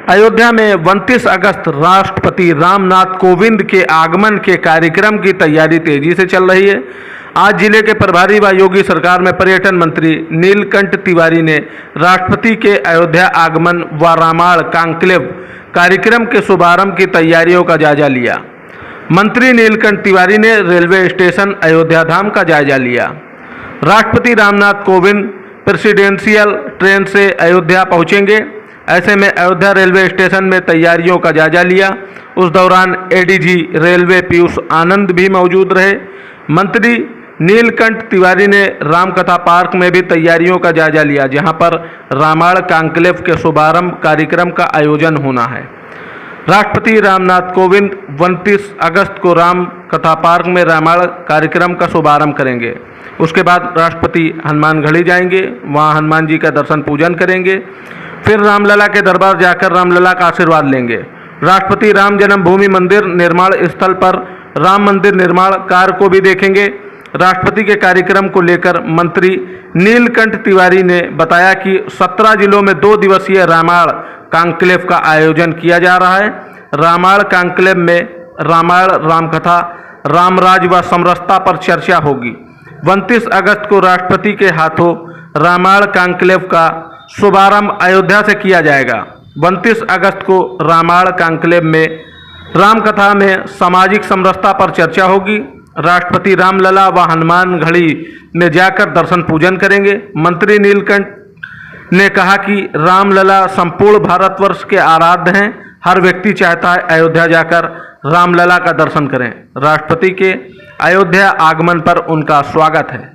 अयोध्या में 29 अगस्त राष्ट्रपति रामनाथ कोविंद के आगमन के कार्यक्रम की तैयारी तेजी से चल रही है। आज जिले के प्रभारी व योगी सरकार में पर्यटन मंत्री नीलकंठ तिवारी ने राष्ट्रपति के अयोध्या आगमन व रामायण कॉन्क्लेव कार्यक्रम के शुभारंभ की तैयारियों का जायजा लिया। मंत्री नीलकंठ तिवारी ने रेलवे स्टेशन अयोध्या धाम का जायजा लिया। राष्ट्रपति रामनाथ कोविंद प्रेसिडेंशियल ट्रेन से अयोध्या पहुंचेंगे। ऐसे में अयोध्या रेलवे स्टेशन में तैयारियों का जायजा लिया। उस दौरान एडीजी रेलवे पीयूष आनंद भी मौजूद रहे। मंत्री नीलकंठ तिवारी ने रामकथा पार्क में भी तैयारियों का जायजा लिया, जहां पर रामायण कॉन्क्लेव के शुभारंभ कार्यक्रम का आयोजन होना है। राष्ट्रपति रामनाथ कोविंद 29 अगस्त को राम कथा पार्क में रामायण कार्यक्रम का शुभारंभ करेंगे। उसके बाद राष्ट्रपति हनुमानगढ़ी जाएंगे, वहां हनुमान जी का दर्शन पूजन करेंगे। फिर रामलला के दरबार जाकर रामलला का आशीर्वाद लेंगे। राष्ट्रपति राम जन्मभूमि मंदिर निर्माण स्थल पर राम मंदिर निर्माण कार्य को भी देखेंगे। राष्ट्रपति के कार्यक्रम को लेकर मंत्री नीलकंठ तिवारी ने बताया कि 17 जिलों में 2 दिवसीय रामायण कॉन्क्लेव का आयोजन किया जा रहा है। रामायण कॉन्क्लेव में रामायण, रामकथा, रामराज व समरसता पर चर्चा होगी। 29 अगस्त को राष्ट्रपति के हाथों रामायण कॉन्क्लेव का शुभारंभ अयोध्या से किया जाएगा। 29 अगस्त को रामायण कॉन्क्लेव में रामकथा में सामाजिक समरसता पर चर्चा होगी। राष्ट्रपति रामलला व हनुमानगढ़ी में जाकर दर्शन पूजन करेंगे। मंत्री नीलकंठ ने कहा कि रामलला संपूर्ण भारतवर्ष के आराध्य हैं। हर व्यक्ति चाहता है अयोध्या जाकर रामलला का दर्शन करें। राष्ट्रपति के अयोध्या आगमन पर उनका स्वागत है।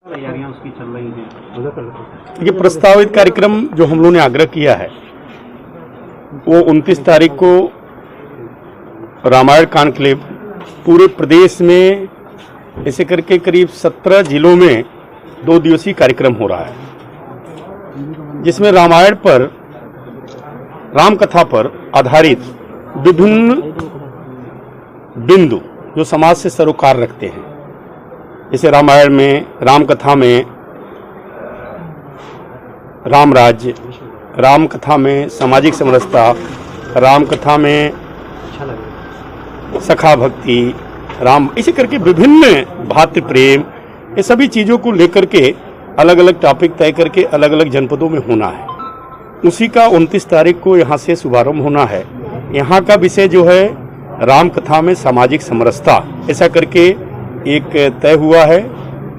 तैयारियां उसकी चल रही हैं। ये प्रस्तावित कार्यक्रम जो हम लोगों ने आग्रह किया है वो 29 तारीख को रामायण कॉन्क्लेव पूरे प्रदेश में ऐसे करके करीब 17 जिलों में 2 दिवसीय कार्यक्रम हो रहा है, जिसमें रामायण पर, रामकथा पर आधारित विभिन्न बिंदु जो समाज से सरोकार रखते हैं, जैसे रामायण में, रामकथा में राम राज्य, रामकथा में सामाजिक समरसता, रामकथा में सखा भक्ति, राम, इसी करके विभिन्न भातृ प्रेम, ये सभी चीज़ों को लेकर के अलग अलग टॉपिक तय करके अलग अलग जनपदों में होना है। उसी का 29 तारीख को यहाँ से शुभारंभ होना है। यहाँ का विषय जो है रामकथा में सामाजिक समरसता, ऐसा करके एक तय हुआ है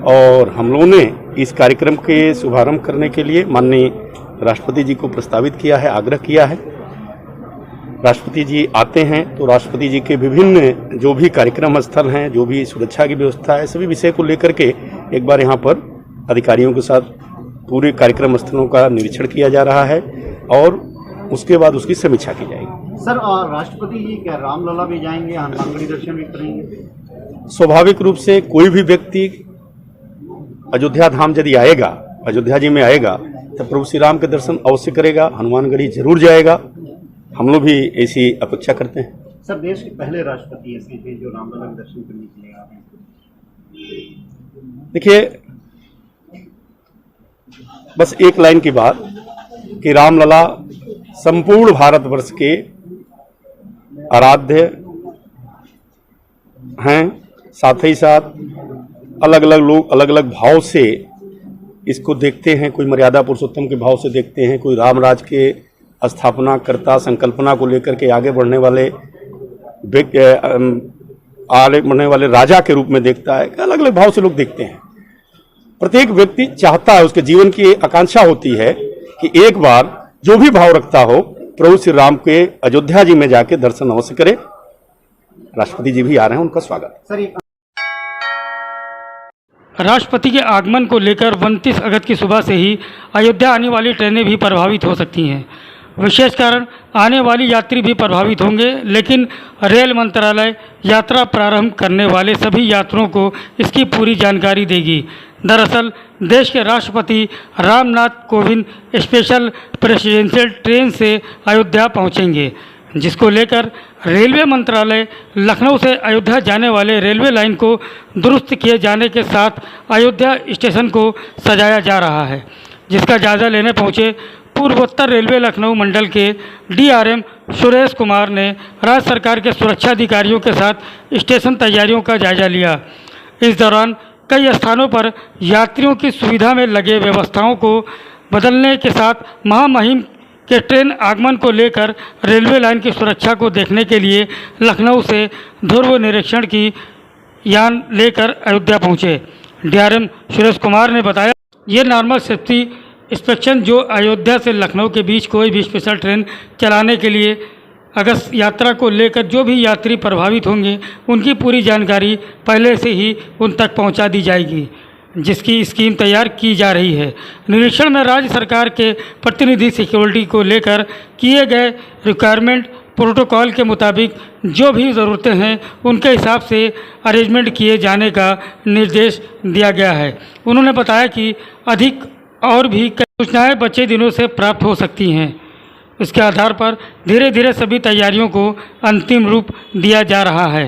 और हम लोगों ने इस कार्यक्रम के शुभारंभ करने के लिए माननीय राष्ट्रपति जी को प्रस्तावित किया है, आग्रह किया है। राष्ट्रपति जी आते हैं तो राष्ट्रपति जी के विभिन्न जो भी कार्यक्रम स्थल हैं, जो भी सुरक्षा की व्यवस्था है, सभी विषय को लेकर के एक बार यहाँ पर अधिकारियों के साथ पूरे कार्यक्रम स्थलों का निरीक्षण किया जा रहा है और उसके बाद उसकी समीक्षा की जाएगी। सर, राष्ट्रपति जी क्या रामलला भी जाएंगे, हनुमानगढ़ी दर्शन भी करेंगे? स्वाभाविक रूप से कोई भी व्यक्ति अयोध्या धाम यदि आएगा, अयोध्या जी में आएगा, तो प्रभु श्री राम के दर्शन अवश्य करेगा, हनुमानगढ़ी जरूर जाएगा। हम लोग भी ऐसी अपेक्षा करते हैं। सर, देश के पहले राष्ट्रपति ऐसे हैं जो रामलला के दर्शन करने के लिए आ रहे हैं। देखिए, बस एक लाइन की बात कि रामलला संपूर्ण भारतवर्ष के आराध्य हैं, साथ ही साथ अलग अलग लोग अलग अलग भाव से इसको देखते हैं। कोई मर्यादा पुरुषोत्तम के भाव से देखते हैं, कोई रामराज के स्थापना करता संकल्पना को लेकर के आगे बढ़ने वाले राजा के रूप में देखता है। अलग अलग भाव से लोग देखते हैं। प्रत्येक व्यक्ति चाहता है, उसके जीवन की आकांक्षा होती है कि एक बार जो भी भाव रखता हो प्रभु श्री राम के अयोध्या जी में जाके दर्शन अवश्य करे। राष्ट्रपति जी भी आ रहे हैं, उनका स्वागत। राष्ट्रपति के आगमन को लेकर 29 अगस्त की सुबह से ही अयोध्या आने वाली ट्रेनें भी प्रभावित हो सकती हैं। विशेष कारण आने वाली यात्री भी प्रभावित होंगे, लेकिन रेल मंत्रालय यात्रा प्रारंभ करने वाले सभी यात्रियों को इसकी पूरी जानकारी देगी। दरअसल देश के राष्ट्रपति Ramnath Kovind special presidential train से अयोध्या पहुंचेंगे, जिसको लेकर रेलवे मंत्रालय लखनऊ से अयोध्या जाने वाले रेलवे लाइन को दुरुस्त किए जाने के साथ अयोध्या स्टेशन को सजाया जा रहा है, जिसका जायजा लेने पहुंचे पूर्वोत्तर रेलवे लखनऊ मंडल के डीआरएम सुरेश कुमार ने राज्य सरकार के सुरक्षा अधिकारियों के साथ स्टेशन तैयारियों का जायजा लिया। इस दौरान कई स्थानों पर यात्रियों की सुविधा में लगे व्यवस्थाओं को बदलने के साथ महामहिम के ट्रेन आगमन को लेकर रेलवे लाइन की सुरक्षा को देखने के लिए लखनऊ से ध्रुव निरीक्षण की यान लेकर अयोध्या पहुंचे। डीआरएम सुरेश कुमार ने बताया, ये नॉर्मल सेफ्टी इंस्पेक्शन जो अयोध्या से लखनऊ के बीच कोई भी स्पेशल ट्रेन चलाने के लिए अगस्त यात्रा को लेकर जो भी यात्री प्रभावित होंगे उनकी पूरी जानकारी पहले से ही उन तक पहुंचा दी जाएगी, जिसकी स्कीम तैयार की जा रही है। निरीक्षण में राज्य सरकार के प्रतिनिधि सिक्योरिटी को लेकर किए गए रिक्वायरमेंट प्रोटोकॉल के मुताबिक जो भी ज़रूरतें हैं उनके हिसाब से अरेंजमेंट किए जाने का निर्देश दिया गया है। उन्होंने बताया कि अधिक और भी कई सूचनाएँ बचे दिनों से प्राप्त हो सकती हैं। इसके आधार पर धीरे धीरे सभी तैयारियों को अंतिम रूप दिया जा रहा है।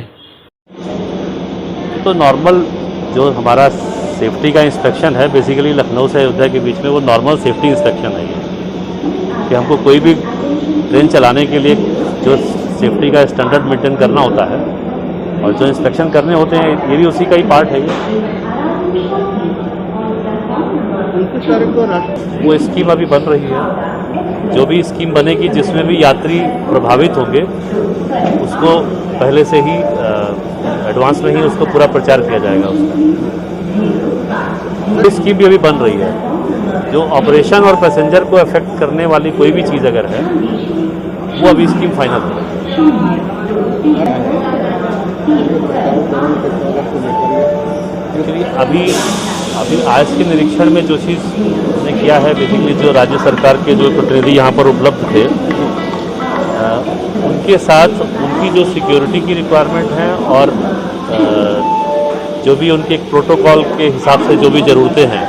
तो नॉर्मल जो हमारा सेफ्टी का इंस्पेक्शन है, बेसिकली लखनऊ से अयोध्या के बीच में वो नॉर्मल सेफ्टी इंस्पेक्शन है ये, कि हमको कोई भी ट्रेन चलाने के लिए जो सेफ्टी का स्टैंडर्ड मेंटेन करना होता है और जो इंस्पेक्शन करने होते हैं ये भी उसी का ही पार्ट है ये। वो स्कीम अभी बन रही है, जो भी स्कीम बनेगी जिसमें भी यात्री प्रभावित होंगे उसको पहले से ही एडवांस में ही उसको पूरा प्रचार किया जाएगा उसका। स्कीम भी अभी बन रही है। जो ऑपरेशन और पैसेंजर को अफेक्ट करने वाली कोई भी चीज़ अगर है वो अभी स्कीम फाइनल है। अभी आज के निरीक्षण में जो चीज़ ने किया है, बेसिकली जो राज्य सरकार के जो प्रतिनिधि यहाँ पर उपलब्ध थे उनके साथ उनकी जो सिक्योरिटी की रिक्वायरमेंट है और जो भी उनके प्रोटोकॉल के हिसाब से जो भी ज़रूरतें हैं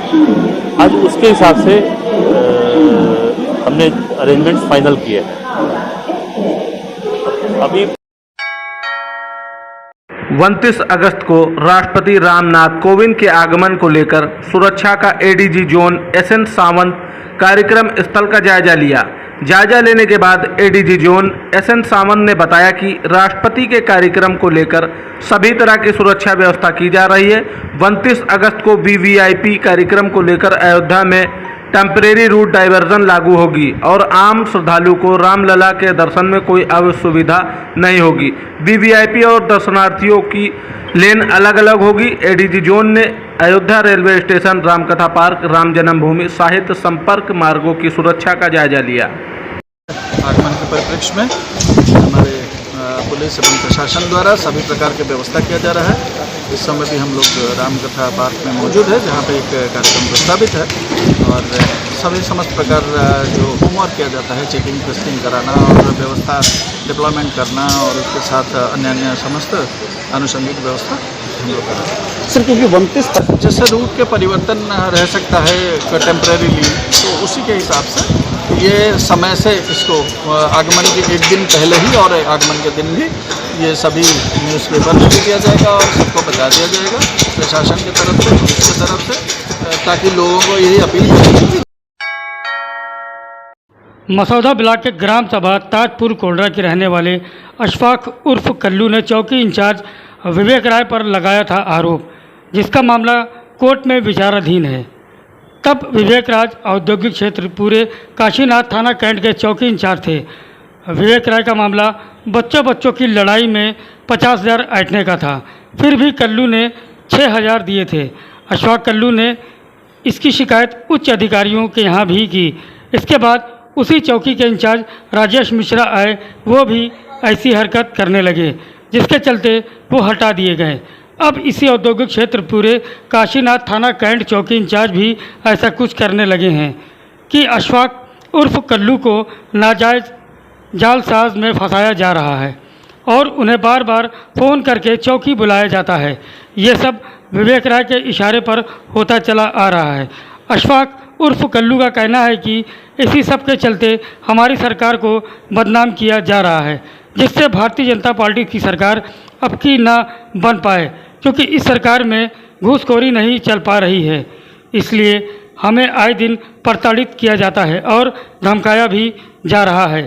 आज उसके हिसाब से हमने अरेंजमेंट्स फाइनल किए हैं। अभी 29 अगस्त को राष्ट्रपति रामनाथ कोविंद के आगमन को लेकर सुरक्षा का एडीजी जोन एसएन सावंत कार्यक्रम स्थल का जायजा लिया। जायजा लेने के बाद एडीजी जोन एसएन सावंत ने बताया कि राष्ट्रपति के कार्यक्रम को लेकर सभी तरह की सुरक्षा व्यवस्था की जा रही है। 29 अगस्त को वीवीआईपी कार्यक्रम को लेकर अयोध्या में टेम्परेरी रूट डाइवर्जन लागू होगी और आम श्रद्धालु को रामलला के दर्शन में कोई असुविधा नहीं होगी। वीवीआईपी और दर्शनार्थियों की लेन अलग अलग होगी। एडीजी जोन ने अयोध्या रेलवे स्टेशन, रामकथा पार्क, राम जन्मभूमि, साहित्य संपर्क मार्गों की सुरक्षा का जायजा लिया। आगमन के परिप्रेक्ष्य में हमारे पुलिस एवं प्रशासन द्वारा सभी प्रकार की व्यवस्था किया जा रहा है। इस समय भी हम लोग रामकथा पार्क में मौजूद है, जहाँ पे एक कार्यक्रम प्रस्तावित है और सभी समस्त प्रकार जो होमवर्क किया जाता है, चेकिंग टेस्टिंग कराना और व्यवस्था डिप्लॉयमेंट करना और उसके साथ अन्य समस्त आनुषंगिक व्यवस्था हम लोग कर रहे हैं। सर, क्योंकि 29 जैसे रूट के परिवर्तन रह सकता है टेम्परेरीली, तो उसी के हिसाब से ये समय से इसको आगमन के एक दिन पहले ही और आगमन के दिन भी ये सभी न्यूज़पेपर में भी दिया जाएगा और सबको बता दिया जाएगा प्रशासन की तरफ से, पुलिस की तरफ से, ताकि लोगों को यही अपील करें। मसौदा ब्लॉक के ग्राम सभा ताजपुर कोडरा के रहने वाले अशफाक उर्फ कल्लू ने चौकी इंचार्ज विवेक राय पर लगाया था आरोप, जिसका मामला कोर्ट में विचाराधीन है। तब विवेक राज औद्योगिक क्षेत्र पूरे काशीनाथ थाना कैंट के चौकी इंचार्ज थे। विवेक राय का मामला बच्चों की लड़ाई में 50,000 ऐंठने का था, फिर भी कल्लू ने 6,000 दिए थे। अशफाक कल्लू ने इसकी शिकायत उच्च अधिकारियों के यहाँ भी की। इसके बाद उसी चौकी के इंचार्ज राजेश मिश्रा आए, वो भी ऐसी हरकत करने लगे, जिसके चलते वो हटा दिए गए। अब इसी औद्योगिक क्षेत्र पूरे काशीनाथ थाना कैंट चौकी इंचार्ज भी ऐसा कुछ करने लगे हैं कि अशफाक उर्फ कल्लू को नाजायज़ जालसाज में फंसाया जा रहा है और उन्हें बार बार फ़ोन करके चौकी बुलाया जाता है। ये सब विवेक राय के इशारे पर होता चला आ रहा है। अशफाक उर्फ कल्लू का कहना है कि इसी सब के चलते हमारी सरकार को बदनाम किया जा रहा है, जिससे भारतीय जनता पार्टी की सरकार अब की ना बन पाए, क्योंकि इस सरकार में घूसखोरी नहीं चल पा रही है। इसलिए हमें आए दिन प्रताड़ित किया जाता है और धमकाया भी जा रहा है।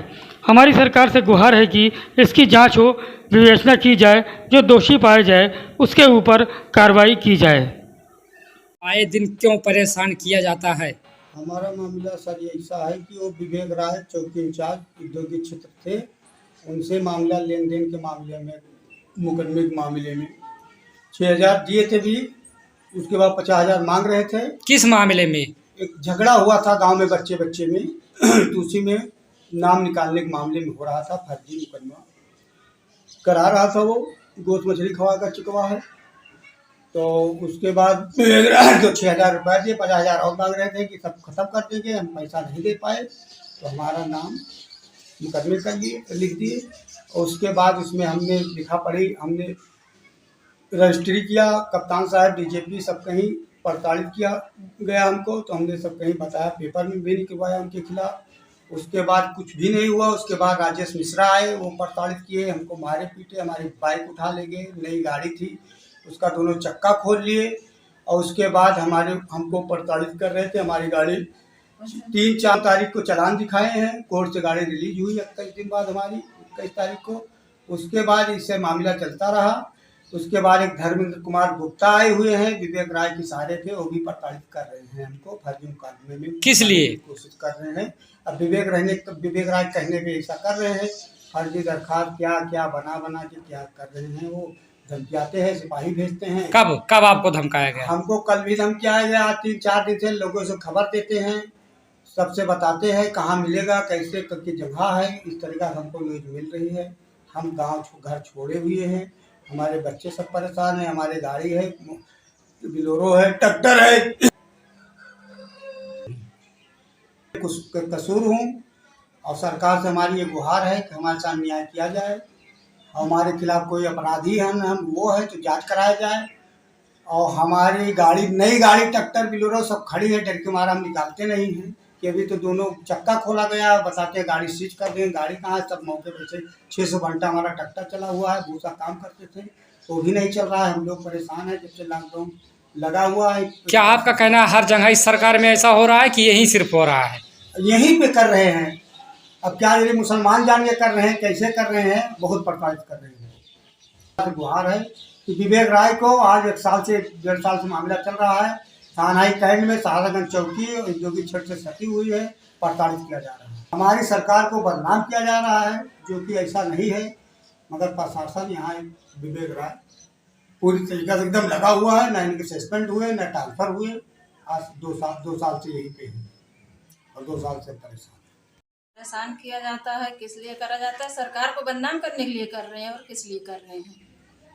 हमारी सरकार से गुहार है कि इसकी जांच हो, विवेचना की जाए, जो दोषी पाया जाए उसके ऊपर कार्रवाई की जाए। आए दिन क्यों परेशान किया जाता है? हमारा मामला सर ये ऐसा है कि वो विवेक राय चौकी इंचार्ज औद्योगिक क्षेत्र थे, उनसे मामला लेन देन के मामले में, मुकदमे के मामले में 6,000 दिए थे भी, उसके बाद 50,000 मांग रहे थे। किस मामले में? एक झगड़ा हुआ था गांव में बच्चे में तो उसी में नाम निकालने के मामले में हो रहा था, फर्जी मुकदमा करा रहा था। वो गोश्त मछली खवा कर चुका है। तो उसके बाद जो 6,000 रुपये दिए, 50,000 और मांग रहे थे कि सब खत्म कर देंगे, हम पैसा नहीं दे पाए तो हमारा नाम मुकदमे कर लिए, लिख दिए। और उसके बाद उसमें हमने लिखा पढ़ी, हमने रजिस्ट्री किया, कप्तान साहब डीजीपी सब कहीं प्रताड़ित किया गया हमको, तो हमने सब कहीं बताया, पेपर में भी निकलवाया उनके खिलाफ। उसके बाद कुछ भी नहीं हुआ। उसके बाद राजेश मिश्रा आए, वो प्रताड़ित किए, हमको मारे पीटे, हमारी बाइक उठा ले गए, नई गाड़ी थी उसका दोनों चक्का खोल लिए। और उसके बाद हमको प्रताड़ित कर रहे थे। हमारी गाड़ी 3-4 तारीख को चालान दिखाए हैं, कोर्ट से गाड़ी रिलीज हुई 21 दिन बाद हमारी, 21 तारीख को। उसके बाद इससे मामला चलता रहा। उसके बाद एक धर्मेंद्र कुमार गुप्ता आए हुए हैं, विवेक राय के सहारे थे, वो भी प्रताड़ित कर रहे हैं हमको, फर्जी मुकदमे में किस लिए कोशिश कर रहे हैं। अब विवेक राय कहने पे ऐसा कर रहे हैं, फर्जी दरखास्त क्या बना के क्या कर रहे हैं। वो धमकियाते हैं, सिपाही भेजते हैं। कब आपको धमकाया गया? हमको कल भी धमकियाया गया। 3-4 दिन से लोगों से खबर देते हैं, सबसे बताते हैं कहाँ मिलेगा, कैसे की जगह है, इस तरीका से हमको न्यूज मिल रही है। हम गांव घर छोड़े हुए हैं, हमारे बच्चे सब परेशान हैं, हमारे गाड़ी है, बिलोरो है, ट्रैक्टर है, कुछ कसूर हूँ। और सरकार से हमारी ये गुहार है कि हमारे साथ न्याय किया जाए। हमारे खिलाफ कोई अपराधी है हम वो है तो जांच कराया जाए। और हमारी गाड़ी, नई गाड़ी ट्रैक्टर बिलोरो सब खड़ी है, डर के मारा हम निकालते नहीं हैं कि अभी तो दोनों चक्का खोला गया, बताते हैं गाड़ी सीज कर दें। गाड़ी कहाँ है, सब मौके पर से 600 घंटा हमारा ट्रैक्टर चला हुआ है, भूसा काम करते थे, तो भी नहीं चल रहा है। हम लोग परेशान हैं, जब से लॉकडाउन लगा हुआ है। क्या आपका कहना है हर जगह इस सरकार में ऐसा हो रहा है कि यहीं सिर्फ हो रहा है? यहीं पे कर रहे हैं। अब क्या ये मुसलमान जान के कर रहे हैं, कैसे कर रहे हैं, बहुत प्रताड़ित कर रहे हैं। गुहार है कि विवेक राय को आज 1 साल से 1.5 साल से मामला चल रहा है, थाना कैंट में सहारागंज चौकी औद्योगिक क्षेत्र से सटी हुई है, प्रताड़ित किया जा रहा है। हमारी सरकार को बदनाम किया जा रहा है, जो कि ऐसा नहीं है। मगर प्रशासन यहाँ विवेक राय पूरी तरीके से एकदम लगा हुआ है, न इनके सस्पेंड हुए न ट्रांसफर हुए। आज 2 साल से यहीं पे है और 2 साल से परेशान किया जाता है। किस लिए करा जाता है? सरकार को बदनाम करने के लिए कर रहे हैं। और किस लिए कर रहे हैं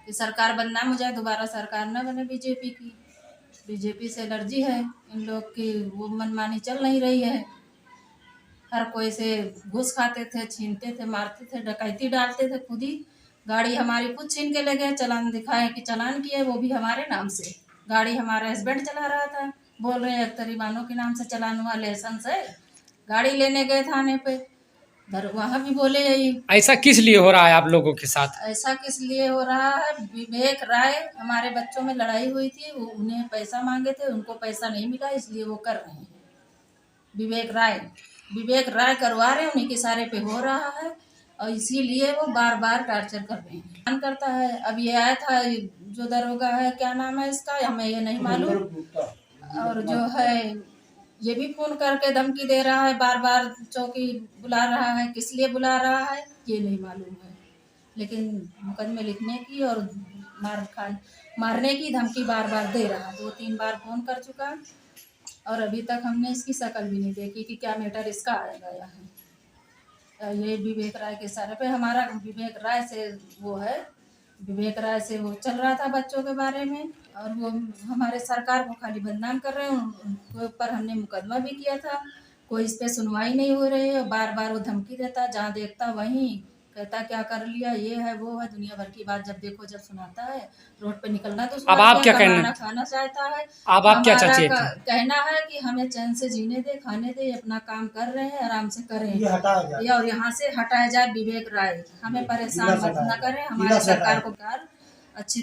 कि सरकार बदनाम हो जाए, दोबारा सरकार न बने बीजेपी की। बीजेपी से एलर्जी है इन लोग की, वो मनमानी चल नहीं रही है। हर कोई से घूस खाते थे, छीनते थे, मारते थे, डकैती डालते थे। खुद ही गाड़ी हमारी खुद छीन के ले गए, चालान दिखाए कि चालान किए, वो भी हमारे नाम से। गाड़ी हमारा हस्बैंड चला रहा था, बोल रहे हैं अख्तरीबानों के नाम से चालान हुआ, लाइसेंस है। गाड़ी लेने गए थाने पे, वहाँ भी बोले यही। ऐसा किस लिए हो रहा है आप लोगों के साथ? ऐसा किस लिए हो रहा है? विवेक राय, हमारे बच्चों में लड़ाई हुई थी, उन्हें पैसा मांगे थे, उनको पैसा नहीं मिला, इसलिए वो कर रहे हैं। विवेक राय करवा रहे हैं, उन्हीं के इशारे पे हो रहा है। और इसीलिए वो बार बार टार्चर कर रहे हैं, करता है। अब ये आया था जो दरोगा है, क्या नाम है इसका, हमें ये नहीं मालूम। और जो है ये भी फोन करके धमकी दे रहा है, बार बार चौकी बुला रहा है। किस लिए बुला रहा है ये नहीं मालूम है, लेकिन मुकदमे लिखने की और मारने की धमकी बार बार दे रहा है। 2-3 बार फोन कर चुका और अभी तक हमने इसकी शक्ल भी नहीं देखी कि क्या मैटर इसका आएगा यहाँ। ये विवेक राय के सर पे हमारा, विवेक राय से वो है, विवेक राय से वो चल रहा था बच्चों के बारे में। और वो हमारे सरकार को खाली बदनाम कर रहे हैं। उनके ऊपर हमने मुकदमा भी किया था, कोई इस पे सुनवाई नहीं हो रही है। बार बार वो धमकी देता, जहाँ देखता वहीं कहता क्या कर लिया, ये है वो है, दुनिया भर की बात जब देखो जब सुनाता है। रोड पे निकलना तो अब आप क्या कहना खाना चाहता है। अब आप क्या चाहते हैं? कहना है कि हमें चैन से जीने दे, खाने दे, अपना काम कर रहे हैं, आराम से करें। और यहाँ से हटाया जाए विवेक राय, हमें परेशान मत न करें। हमारे सरकार को अच्छी